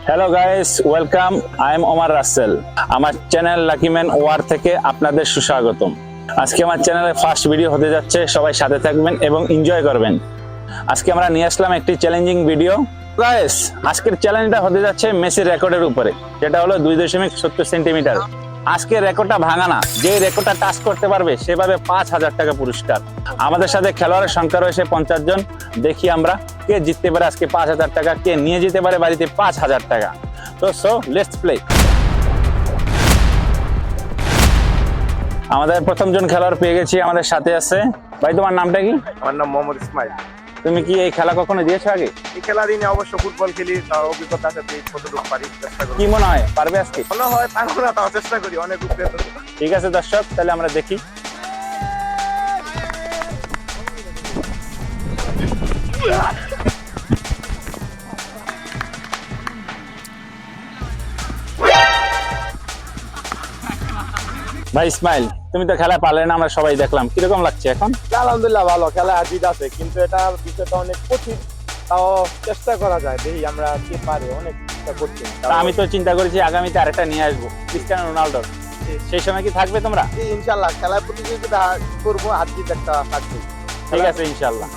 Hello guys, welcome. I am Omar Rasel. আমার channel lucky man war থেকে আপনাদের সুস্বাগতম। আজকে আমার চ্যানেলে ফার্স্ট ভিডিও হতে যাচ্ছে, সবাই সাথে থাকবেন এবং এনজয় করবেন। আজকে আমরা নিয়ে আসলাম একটি চ্যালেঞ্জিং ভিডিও। গাইস, আজকের চ্যালেঞ্জটা হতে যাচ্ছে মেসির রেকর্ডের উপরে, যেটা হলো 2.70 সেন্টিমিটার। আজকের রেকর্ডটা ভাঙা না, যে রেকর্ডটা টাচ করতে পারবে সেভাবে 5,000 টাকা পুরস্কার। আমাদের সাথে খেলোয়াড়ের সংখ্যা রয়েছে 50 জন। দেখি আমরা কে জিততে পারে আজকে 5,000 টাকা, কে নিয়ে যেতে পারে বাড়িতে 5,000 টাকা। তো লেটস প্লে। আমাদের প্রথম জন খেলোয়াড় পেয়ে গেছি, আমাদের সাথে আছে। ভাই, তোমার নামটা কি? আমার নাম মোহাম্মদ ইসমাইল। তুমি কি এই খেলা কখনো দিয়েছো আগে? এই খেলা দিনে অবশ্য ফুটবল খেলি, তার অভিজ্ঞতা আছে, কতটুকু পারি চেষ্টা করি। কি মনে হয় পারবে আজকে? মনে হয় পারবো না, তাও চেষ্টা করি, অনেক উপরে। ঠিক আছে দর্শক, তাহলে আমরা দেখি। ভাই ইসমাইল, তুমি তো খেলা পারলে না, আমরা সবাই দেখলাম, কিরকম লাগছে এখন? আলহামদুলিল্লাহ ভালো, খেলা জিত আছে, কিন্তু এটা বিষয়টা অনেক কঠিন, তাও চেষ্টা করা যায়, দেখি আমরা কি পারি, অনেক চেষ্টা করছি। আমি তো চিন্তা করেছি আগামীতে আরেকটা নিয়ে আসবো, ক্রিস্টিয়ানো রোনাল্ডো। সেই সময় কি থাকবে তোমরা? ইনশাল্লাহ খেলার প্রতিযোগিতা করবো, আর জিত একটা থাকবে। ঠিক আছে, ইনশাল্লাহ।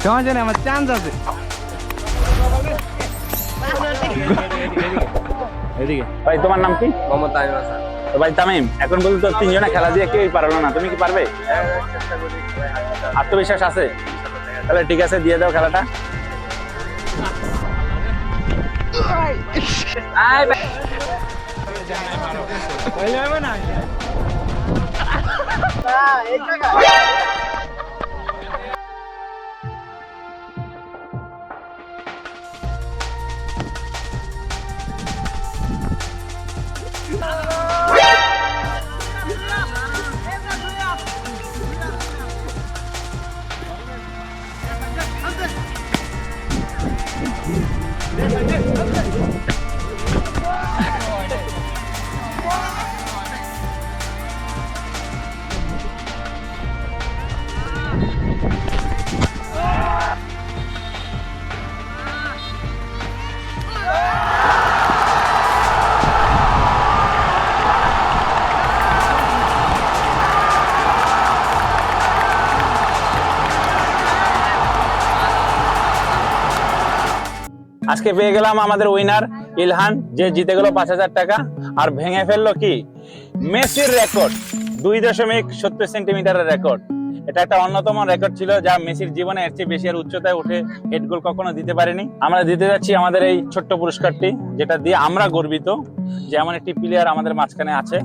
কেমন জানি আমার চান্স আছে। ভাই, তোমার নাম কি? মোহাম্মদ তামিম হাসান। তো ভাই তামিম, এখন বলতো তিনজনে খেলা দিয়ে কেউই পারলো না, তুমি কি পারবে? চেষ্টা করি, আত্মবিশ্বাস আছে? তাহলে ঠিক আছে, দিয়ে দাও খেলাটা। আজকে পেয়ে গেলাম আমাদের উইনার ইলহান, যে জিতে গেল 5,000 টাকা আর ভেঙে ফেললো কি মেসির রেকর্ড, 2.70 সেন্টিমিটারের রেকর্ড। এটা একটা অন্যতম রেকর্ড ছিল, যা মেসির জীবনে এর চেয়ে বেশি আর উচ্চতায় উঠে হেড গোল কখনো দিতে পারেনি। আমরা দিতে যাচ্ছি আমাদের এই ছোট্ট পুরস্কারটি, যেটা দিয়ে আমরা গর্বিত যে এমন একটি প্লেয়ার আমাদের মাঝখানে আছে।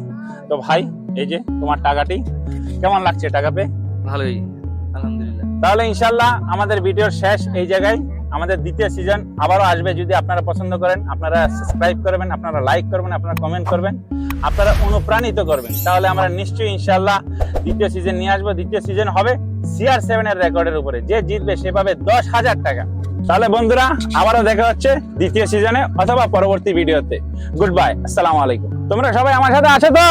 তো ভাই, এই যে তোমার টাকাটি, কেমন লাগছে টাকা পেয়ে? ভালোই, আলহামদুলিল্লাহ। তাহলে ইনশাল্লাহ আমাদের ভিডিওর শেষ এই জায়গায়। আমাদের দ্বিতীয় সিজন আবারও আসবে, যদি আপনারা পছন্দ করেন, আপনারা সাবস্ক্রাইব করবেন, আপনারা লাইক করবেন, আপনারা কমেন্ট করবেন, আপনারা অনুপ্রাণিত করবেন, তাহলে আমরা নিশ্চয়ই ইনশাল্লাহ দ্বিতীয় সিজন নিয়ে আসবো। দ্বিতীয় সিজন হবে CR7 এর রেকর্ডের উপরে, যে জিতবে সে পাবে 10,000 টাকা। তাহলে বন্ধুরা, আবারও দেখা হচ্ছে দ্বিতীয় সিজনে অথবা পরবর্তী ভিডিওতে। গুড বাই, আসসালামু আলাইকুম। তোমরা সবাই আমার সাথে আছো তো?